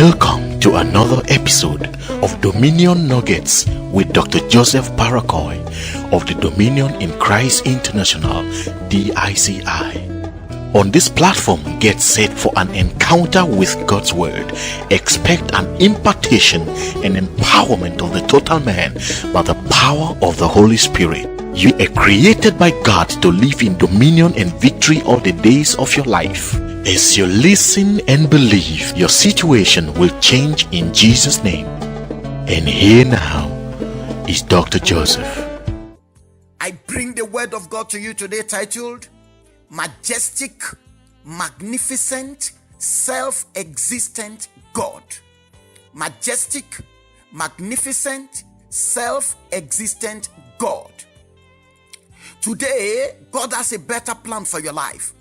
Welcome to another episode of Dominion Nuggets with Dr. Joseph Parakoy of the Dominion in Christ International, DICI. On this platform, get set for an encounter with God's Word. Expect an impartation and empowerment of the total man by the power of the Holy Spirit. You are created by God to live in dominion and victory all the days of your life. As you listen and believe, your situation will change in Jesus' name. And here now is Dr. Joseph. I bring the word of God to you today titled Majestic, Magnificent, Self-Existent God. Majestic, Magnificent, Self-Existent God. Today, God has a better plan for your life.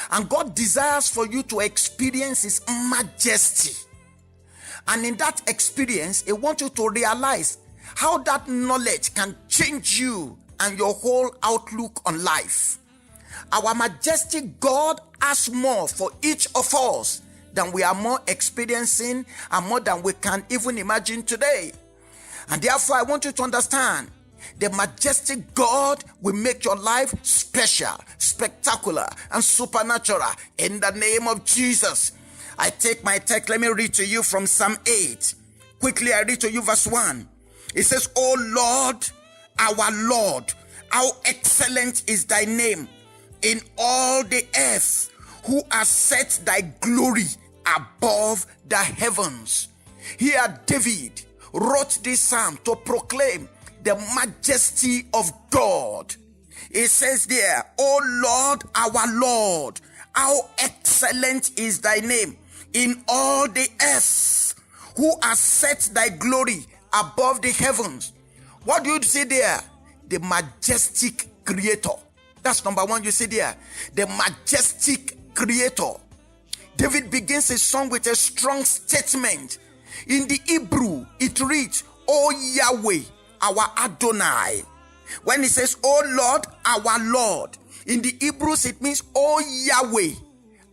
And God desires for you to experience His majesty. And in that experience, He wants you to realize how that knowledge can change you and your whole outlook on life. Our majestic God has more for each of us than we are more experiencing and more than we can even imagine today. And therefore, I want you to understand the majestic God will make your life special, spectacular, and supernatural in the name of Jesus. I take my text. Let me read to you from Psalm 8. Quickly, I read to you verse 1. It says, "O Lord, our Lord, how excellent is thy name in all the earth, who has set thy glory above the heavens." Here David wrote this psalm to proclaim the majesty of God. It says there, "O Lord, our Lord, how excellent is thy name in all the earth, who has set thy glory above the heavens." What do you see there? The majestic creator. That's number one you see there. The majestic creator. David begins his song with a strong statement. In the Hebrew, it reads, "O Yahweh, our Adonai." When it says, "O Lord, our Lord," in the Hebrews it means, "O Yahweh,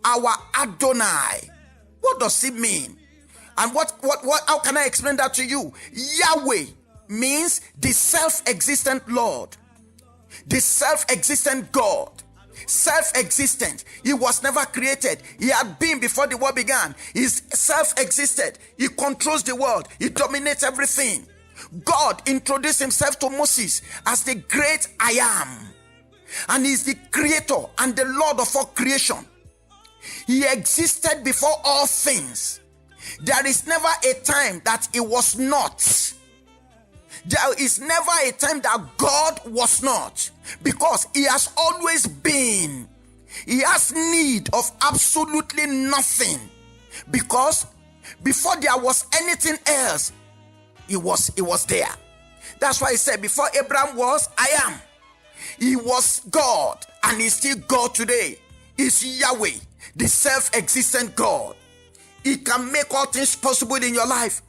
our Adonai." What does it mean? And what how can I explain that to you? Yahweh means the self-existent Lord, the self-existent God. Self-existent. He was never created. He had been before the world began. He's self-existent. He controls the world. He dominates everything. God introduced himself to Moses as the great I am, and he's the creator and the Lord of all creation. He existed before all things. There is never a time that he was not. There is never a time that God was not, because he has always been. He has need of absolutely nothing, because before there was anything else, He was there. That's why he said, before Abraham was, I am. He was God, and he's still God today. He's Yahweh, the self-existent God. He can make all things possible in your life.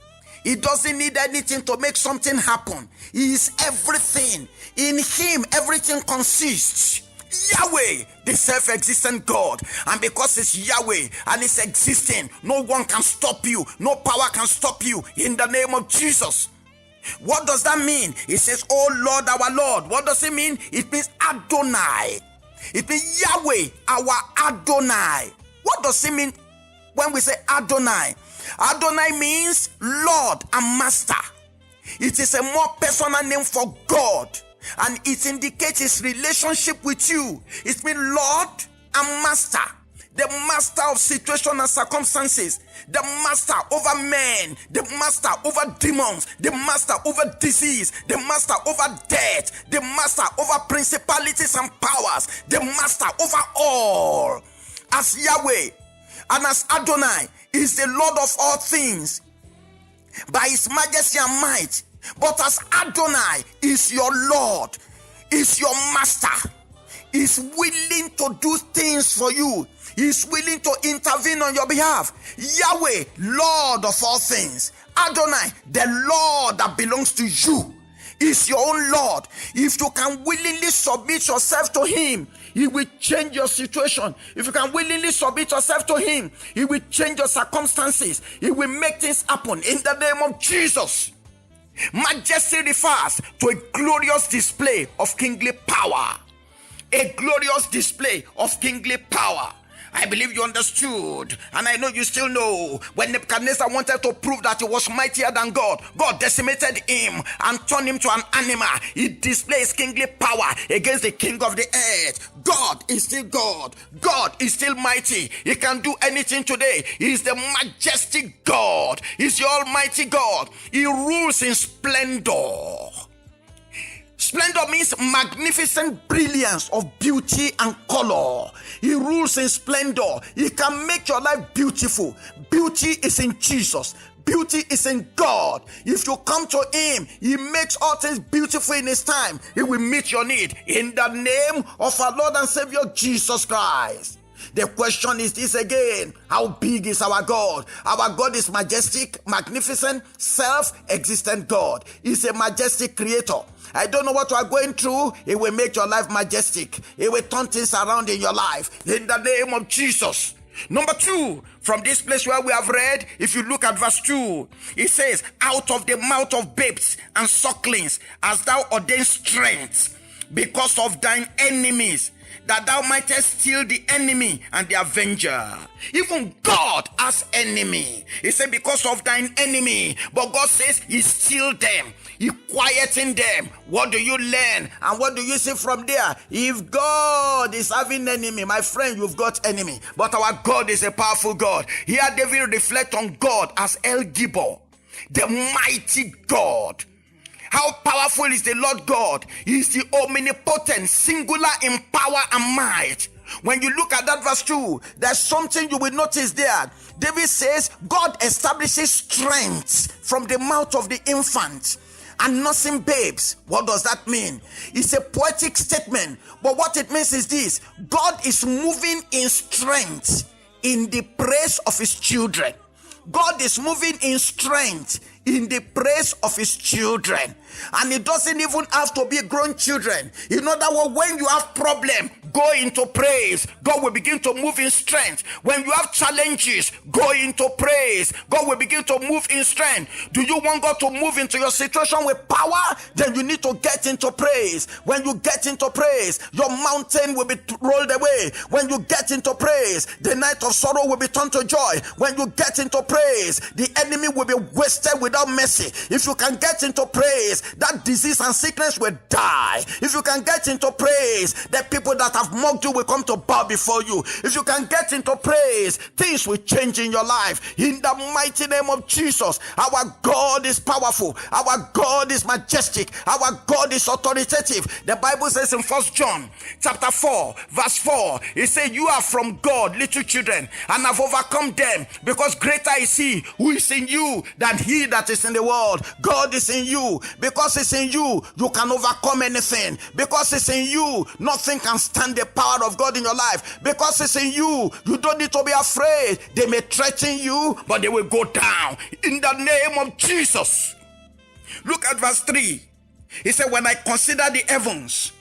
He doesn't need anything to make something happen. He is everything. In him, everything consists. Yahweh, the self-existent God. And because it's Yahweh and it's existing, no one can stop you. No power can stop you in the name of Jesus. What does that mean? It says, "Oh Lord, our Lord." What does it mean? It means Adonai. It means Yahweh, our Adonai. What does it mean when we say Adonai? Adonai means Lord and Master. It is a more personal name for God, and it indicates his relationship with you. It means Lord and Master. The master of situation and circumstances. The master over men. The master over demons. The master over disease. The master over death. The master over principalities and powers. The master over all. As Yahweh and as Adonai is the Lord of all things by his majesty and might. But as Adonai is your Lord, is your master, is willing to do things for you. He's willing to intervene on your behalf. Yahweh, Lord of all things. Adonai, the Lord that belongs to you, is your own Lord. If you can willingly submit yourself to him, He will change your situation. If you can willingly submit yourself to him, he will change your circumstances. He will make things happen in the name of Jesus. Majesty refers to a glorious display of kingly power. A glorious display of kingly power. I believe you understood, and I know you still know. When Nebuchadnezzar wanted to prove that he was mightier than God, God decimated him and turned him to an animal. He displays kingly power against the king of the earth. God is still God. God is still mighty. He can do anything today. He is the majestic God. He's the almighty God. He rules in splendor. Splendor means magnificent brilliance of beauty and color. He rules in splendor. He can make your life beautiful. Beauty is in Jesus. Beauty is in God. If you come to him, he makes all things beautiful in his time. He will meet your need in the name of our Lord and Savior Jesus Christ. The question is this again: how big is our God? Our God is majestic, magnificent, self-existent God. He's a majestic creator. I don't know what you are going through. It will make your life majestic. It will turn things around in your life in the name of Jesus. Number 2, from this place where we have read, if you look at verse 2, it says, out of the mouth of babes and sucklings hast thou ordained strength because of thine enemies, that thou mightest steal the enemy and the avenger. Even God has enemy. He said, because of thine enemy. But God says he steal them. He quieting them. What do you learn? And what do you see from there? If God is having enemy, my friend, you've got enemy. But our God is a powerful God. Here David reflect on God as El Gibor, the mighty God. How powerful is the Lord God? He is the omnipotent, singular in power and might. When you look at that verse 2, there's something you will notice there. David says God establishes strength from the mouth of the infant and nursing babes. What does that mean? It's a poetic statement, but what it means is this: God is moving in strength in the praise of his children. God is moving in strength in the praise of his children. And it doesn't even have to be grown children. In other words, when you have problem, go into praise. God will begin to move in strength. When you have challenges, go into praise. God will begin to move in strength. Do you want God to move into your situation with power? Then you need to get into praise. When you get into praise, your mountain will be rolled away. When you get into praise, the night of sorrow will be turned to joy. When you get into praise, the enemy will be wasted without mercy. If you can get into praise, that disease and sickness will die. If you can get into praise, the people that have mocked you will come to bow before you. If you can get into praise, things will change in your life. In the mighty name of Jesus, our God is powerful. Our God is majestic. Our God is authoritative. The Bible says in 1 John chapter 4 verse 4, it says, you are from God, little children, and have overcome them, because greater is he who is in you than he that is in the world. God is in you. Because it's in you, you can overcome anything. Because it's in you, nothing can stand the power of God in your life. Because it's in you, you don't need to be afraid. They may threaten you, but they will go down in the name of Jesus. Look at verse 3. He said, when I consider the heavens,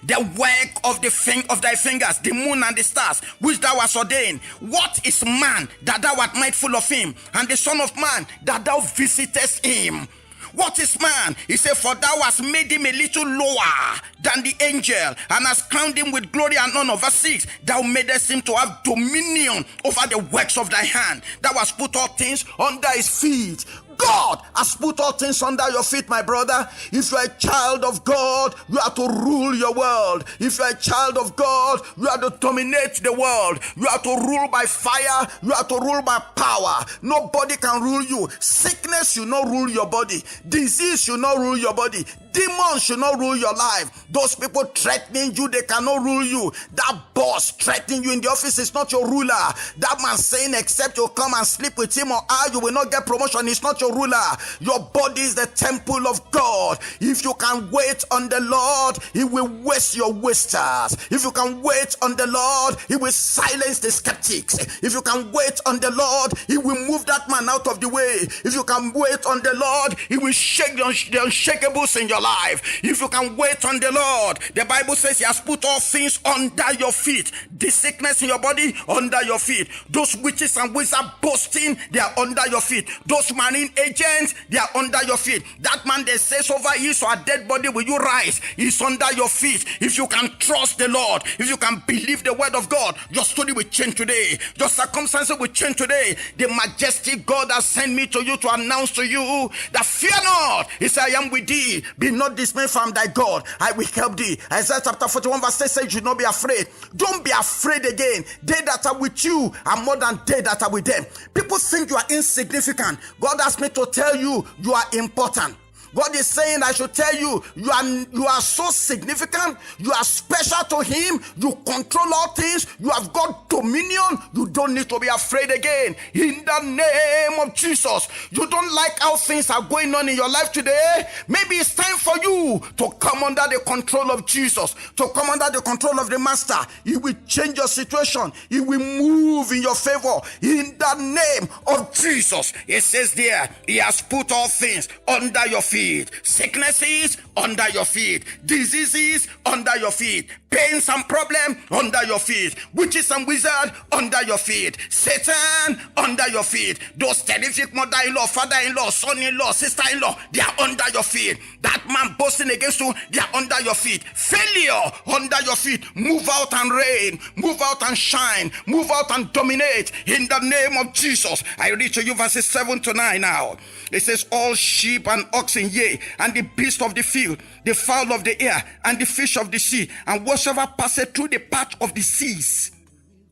the work of thy fingers, the moon and the stars, which thou hast ordained, what is man that thou art mindful of him, and the son of man that thou visitest him? What is man? He said, for thou hast made him a little lower than the angel, and hast crowned him with glory and honor. Verse 6, thou madest him to have dominion over the works of thy hand. Thou hast put all things under his feet. God has put all things under your feet, my brother. If you're a child of God, you are to rule your world. If you're a child of God, you are to dominate the world. You are to rule by fire. You are to rule by power. Nobody can rule you. Sickness should not rule your body. Disease should not rule your body. Demons should not rule your life. Those people threatening you, they cannot rule you. That boss threatening you in the office is not your ruler. That man saying except you come and sleep with him or her, you will not get promotion, is not your ruler. Your body is the temple of God. If you can wait on the Lord, he will waste your wasters. If you can wait on the Lord, he will silence the skeptics. If you can wait on the Lord, he will move that man out of the way. If you can wait on the Lord, he will shake the unshakables in your life. life. If you can wait on the Lord, the Bible says he has put all things under your feet. The sickness in your body, under your feet. Those witches and wizards boasting, they are under your feet. Those marine agents, they are under your feet. That man that says over you, so a dead body, will you rise? He's under your feet. If you can trust the Lord, if you can believe the word of God, your story will change today. Your circumstances will change today. The majestic God has sent me to you to announce to you that fear not. He said, I am with thee. Be not dismayed, from thy God. I will help thee. Isaiah chapter 41 verse 6 says, you should not be afraid. Don't be afraid again. They that are with you are more than they that are with them. People think you are insignificant. God asked me to tell you, you are important. God is saying I should tell you, you are so significant, you are special to him, you control all things, you have got dominion, you don't need to be afraid again. In the name of Jesus. You don't like how things are going on in your life today? Maybe it's time for you to come under the control of Jesus, to come under the control of the Master. He will change your situation. He will move in your favor. In the name of Jesus. It says there, he has put all things under your feet. Sicknesses under your feet, diseases under your feet, pains and problems under your feet, witches and wizards under your feet, Satan under your feet, those terrific mother-in-law, father-in-law, son-in-law, sister-in-law, they are under your feet. That man boasting against you, they are under your feet. Failure under your feet. Move out and reign, move out and shine, move out and dominate in the name of Jesus. I read to you verses 7 to 9 now. It says, all sheep and oxen, yea, and the beast of the field, the fowl of the air, and the fish of the sea, and whatsoever passeth through the path of the seas,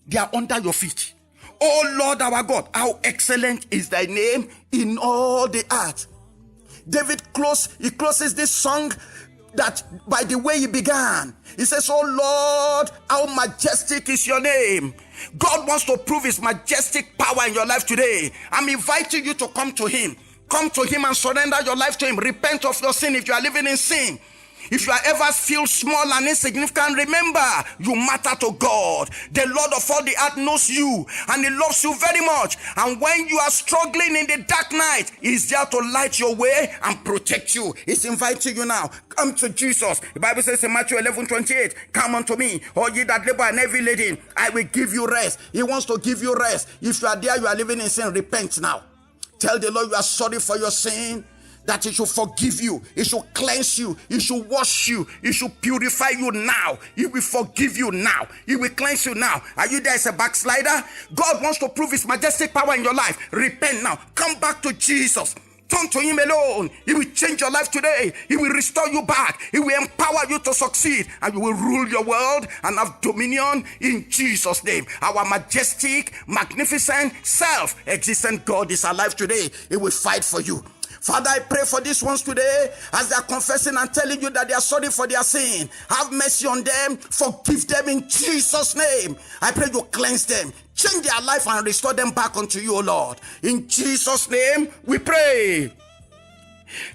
they are under your feet. O Lord our God, how excellent is thy name in all the earth. David closes this song that by the way he began. He says, oh Lord, how majestic is your name. God wants to prove his majestic power in your life today. I'm inviting you to come to him. Come to him and surrender your life to him. Repent of your sin if you are living in sin. If you ever feel small and insignificant, remember, you matter to God. The Lord of all the earth knows you, and he loves you very much. And when you are struggling in the dark night, he's there to light your way and protect you. He's inviting you now. Come to Jesus. The Bible says in Matthew 11:28, come unto me, all ye that labor and heavy laden, I will give you rest. He wants to give you rest. If you are there, you are living in sin, repent now. Tell the Lord you are sorry for your sin, that he should forgive you, he should cleanse you, he should wash you, he should purify you now, he will forgive you now, he will cleanse you now. Are you there as a backslider? God wants to prove his majestic power in your life. Repent now. Come back to Jesus. Turn to him alone. He will change your life today. He will restore you back. He will empower you to succeed, and you will rule your world and have dominion in Jesus' name. Our majestic, magnificent, self-existent God is alive today. He will fight for you. Father, I pray for these ones today as they are confessing and telling you that they are sorry for their sin. Have mercy on them. Forgive them in Jesus' name. I pray you cleanse them. Change their life and restore them back unto you, O Lord. In Jesus' name we pray.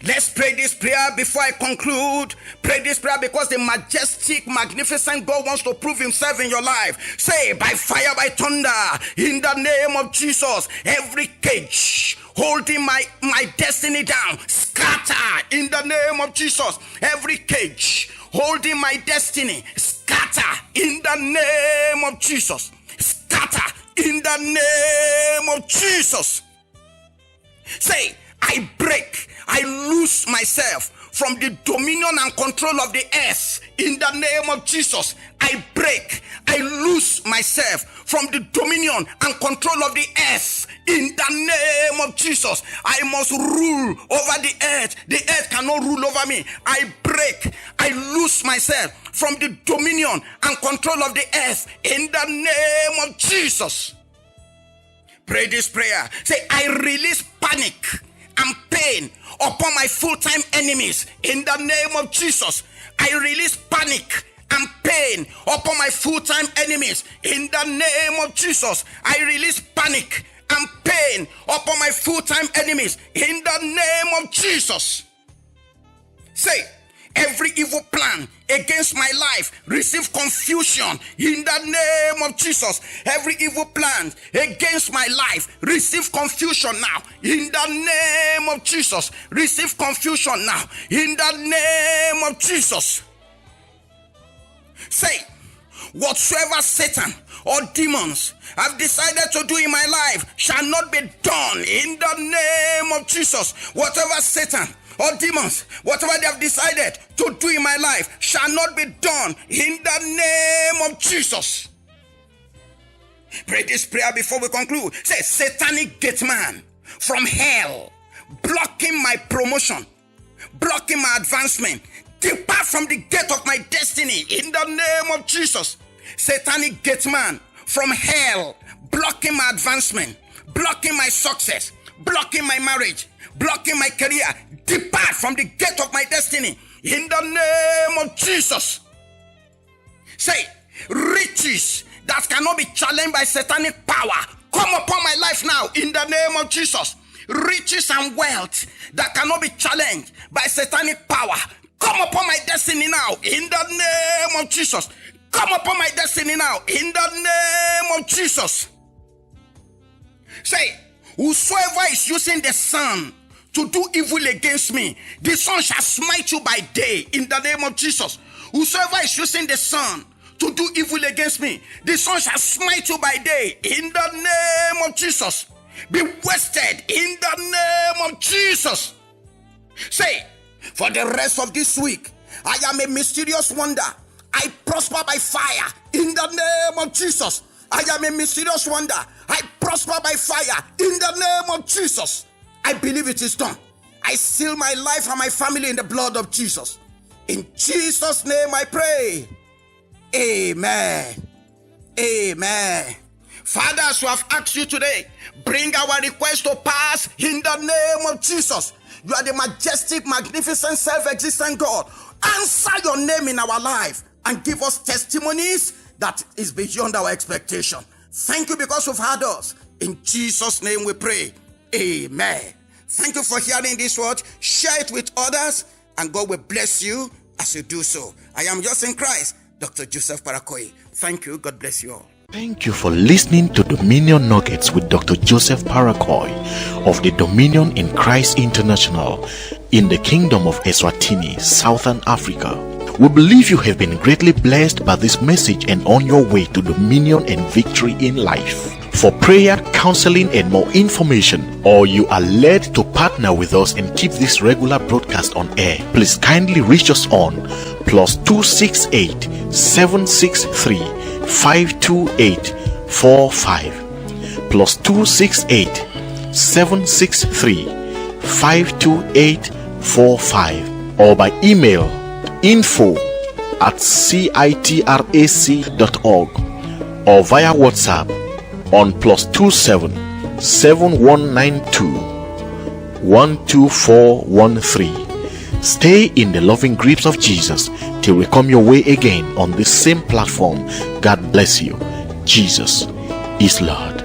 Let's pray this prayer before I conclude. Pray this prayer because the majestic, magnificent God wants to prove himself in your life. Say, by fire, by thunder, in the name of Jesus, every cage holding my destiny down, scatter in the name of Jesus. Every cage holding my destiny, scatter in the name of Jesus. Scatter in the name of Jesus. Say, I break, I loose myself from the dominion and control of the earth in the name of Jesus. I break, I loose myself from the dominion and control of the earth in the name of Jesus. I must rule over the earth. The earth cannot rule over me. I break, I loose myself from the dominion and control of the earth in the name of Jesus. Pray this prayer. Say, I release panic and pain upon my full-time enemies in the name of Jesus. I release panic and pain upon my full-time enemies in the name of Jesus. I release panic and pain upon my full-time enemies in the name of Jesus. Say, Every evil plan against my life, receive confusion in the name of Jesus. Every evil plan against my life, receive confusion now in the name of Jesus. Receive confusion now in the name of Jesus. Say, whatsoever Satan or demons have decided to do in my life shall not be done in the name of Jesus. Whatever Satan or demons, whatever they have decided to do in my life shall not be done in the name of Jesus. Pray this prayer before we conclude. Say, satanic gate man from hell, blocking my promotion, blocking my advancement, depart from the gate of my destiny in the name of Jesus. Satanic gate man from hell, blocking my advancement, blocking my success, blocking my marriage, blocking my career, depart from the gate of my destiny in the name of Jesus. Say, riches that cannot be challenged by satanic power, come upon my life now in the name of Jesus. Riches and wealth that cannot be challenged by satanic power, come upon my destiny now in the name of Jesus. Come upon my destiny now in the name of Jesus. Say, whosoever is using the sun to do evil against me, the sun shall smite you by day in the name of Jesus. Whosoever is using the sun to do evil against me, the sun shall smite you by day in the name of Jesus. Be wasted in the name of Jesus. Say, for the rest of this week, I am a mysterious wonder. I prosper by fire in the name of Jesus. I am a mysterious wonder. I prosper by fire in the name of Jesus. I believe it is done. I seal my life and my family in the blood of Jesus. In Jesus' name I pray. Amen. Amen. Father, as we have asked you today, bring our request to pass in the name of Jesus. You are the majestic, magnificent, self-existent God. Answer your name in our life and give us testimonies that is beyond our expectation. Thank you because you've heard us. In Jesus' name we pray. Amen. Thank you for hearing this word. Share it with others, and God will bless you as you do so. I am yours in Christ, Dr. Joseph Parakoy. Thank you. God bless you all. Thank you for listening to Dominion Nuggets with Dr. Joseph Parakoy of the Dominion in Christ International in the Kingdom of Eswatini, Southern Africa. We believe you have been greatly blessed by this message and on your way to dominion and victory in life. For prayer, counseling, and more information, or you are led to partner with us and keep this regular broadcast on air, please kindly reach us on +268 763 528 45 +268 763 528 45, or by email info@citrac.org, or via WhatsApp on +27 7192 12413. Stay in the loving grips of Jesus till we come your way again on this same platform. God bless you. Jesus is Lord.